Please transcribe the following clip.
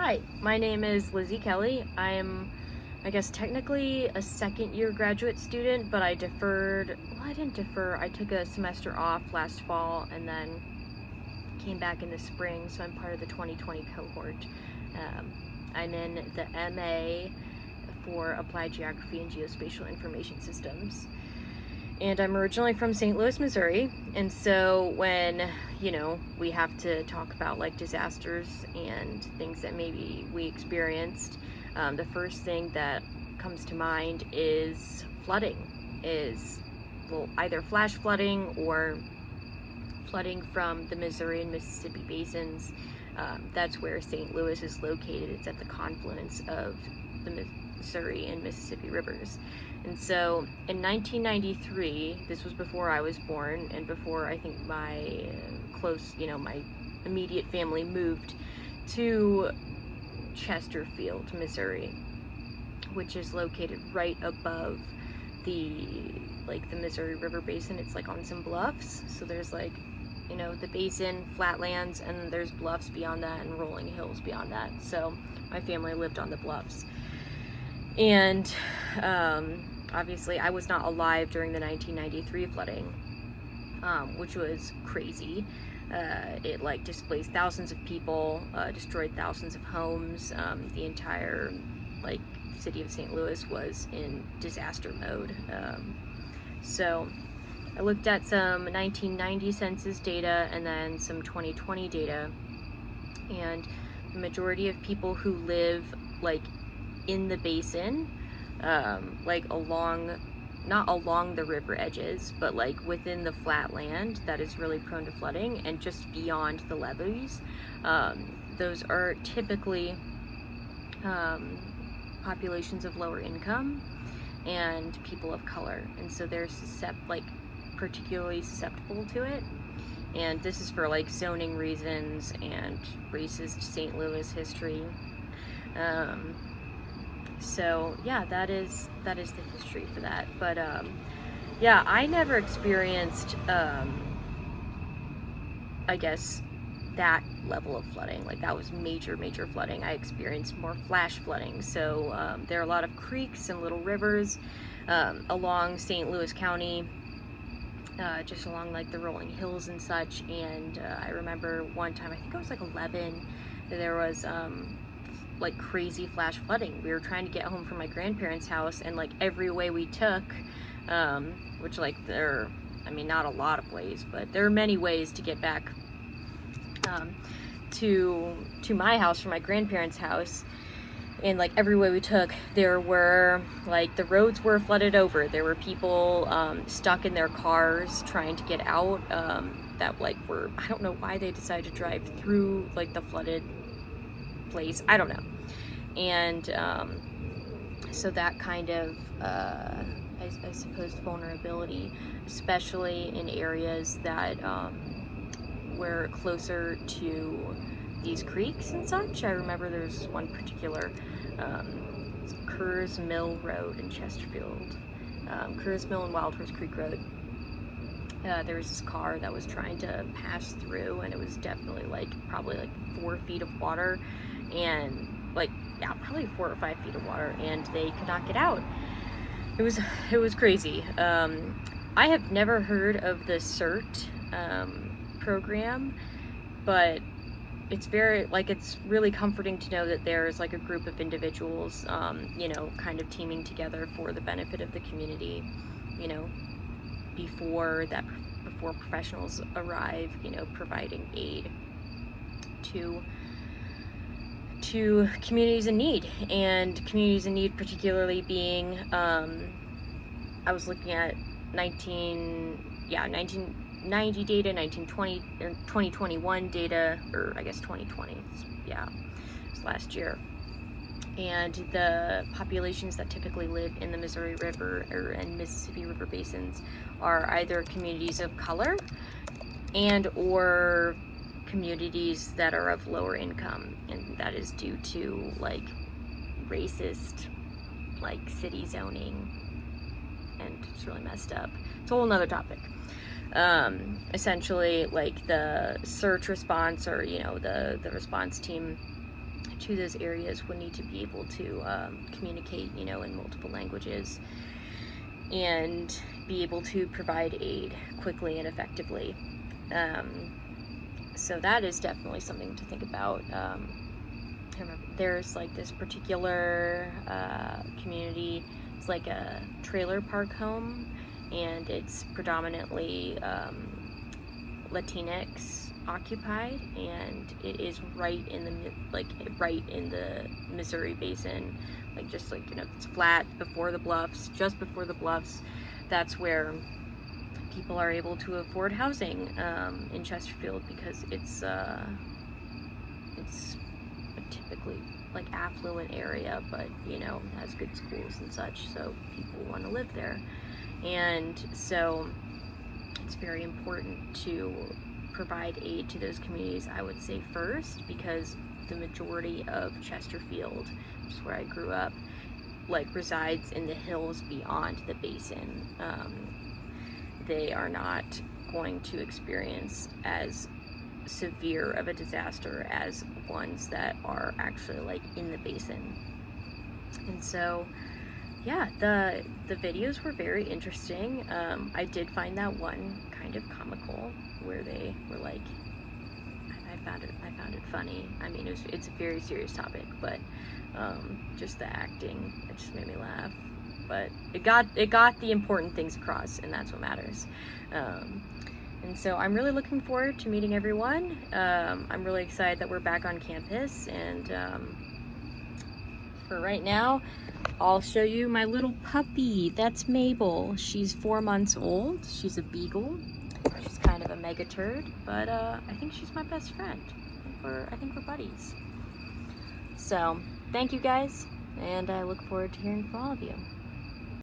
Hi, my name is Lizzie Kelly. I am, I guess, technically a second year graduate student, but I deferred. Well, I didn't defer. I took a semester off last fall and then came back in the spring, so I'm part of the 2020 cohort. Um, I'm in the MA for Applied Geography and Geospatial Information Systems. And I'm originally from St. Louis, Missouri. And so when, we have to talk about like disasters and things that maybe we experienced, the first thing that comes to mind is flooding, either flash flooding or flooding from the Missouri and Mississippi basins. That's where St. Louis is located. It's at the confluence of the Missouri and Mississippi rivers. And so in 1993, this was before I was born and before I think my my immediate family moved to Chesterfield, Missouri, which is located right above the Missouri River basin. It's like on some bluffs. So there's the basin, flatlands, and there's bluffs beyond that and rolling hills beyond that. So my family lived on the bluffs. And obviously I was not alive during the 1993 flooding, which was crazy. It displaced thousands of people, destroyed thousands of homes. The entire city of St. Louis was in disaster mode. So I looked at some 1990 census data and then some 2020 data, and the majority of people who live in the basin, not along the river edges, but within the flat land that is really prone to flooding and just beyond the levees. Those are typically populations of lower income and people of color, and so they're particularly susceptible to it. And this is for zoning reasons and racist St. Louis history. So yeah, that is the history for that. But yeah, I never experienced I guess that level of flooding. That was major flooding. I experienced more flash flooding. So there are a lot of creeks and little rivers along St. Louis County, just along the rolling hills and such. And I remember one time, I think I was 11, there was crazy flash flooding. We were trying to get home from my grandparents' house, and every way we took, which there are, not a lot of ways, but there are many ways to get back to my house from my grandparents' house. And every way we took, there were the roads were flooded over. There were people stuck in their cars trying to get out, that were, I don't know why they decided to drive through the flooded place. I don't know. And so that kind of I suppose vulnerability, especially in areas that were closer to these creeks and such. I remember there's one particular Kerrs Mill Road in Chesterfield, Kerrs Mill and Wild Horse Creek Road. There was this car that was trying to pass through, and it was definitely probably 4 feet of water, and probably 4 or 5 feet of water, and they could not get out. It was crazy. I have never heard of the CERT program, but it's it's really comforting to know that there's a group of individuals, kind of teaming together for the benefit of the community, before professionals arrive, providing aid to communities in need. And communities in need particularly being, I was looking at 1990 data, 1920 or 2021 data, or I guess 2020, it's last year. And the populations that typically live in the Missouri River and Mississippi River basins are either communities of color and or communities that are of lower income, and that is due to racist city zoning, and it's really messed up. It's a whole nother topic. Essentially the search response, or the response team to those areas would need to be able to communicate, you know, in multiple languages and be able to provide aid quickly and effectively. So that is definitely something to think about. I remember there's like this particular community. It's like a trailer park home, and it's predominantly Latinx occupied, and it is right in the Missouri Basin, like just like, you know, it's flat before the bluffs, just before the bluffs. That's where people are able to afford housing in Chesterfield, because it's a typically like affluent area, but you know, has good schools and such, so people want to live there. And so it's very important to provide aid to those communities, I would say, first, because the majority of Chesterfield, which is where I grew up, like resides in the hills beyond the basin. They are not going to experience as severe of a disaster as ones that are actually like in the basin. And so yeah, the videos were very interesting. I did find that one kind of comical, where they were like, I found it funny. I mean, it's a very serious topic, but just the acting, it just made me laugh. But it got the important things across, and that's what matters. And so I'm really looking forward to meeting everyone. I'm really excited that we're back on campus, and for right now, I'll show you my little puppy. That's Mabel. She's 4 months old. She's a beagle. She's kind of a mega turd, but I think she's my best friend. I think we're buddies. So thank you guys, and I look forward to hearing from all of you.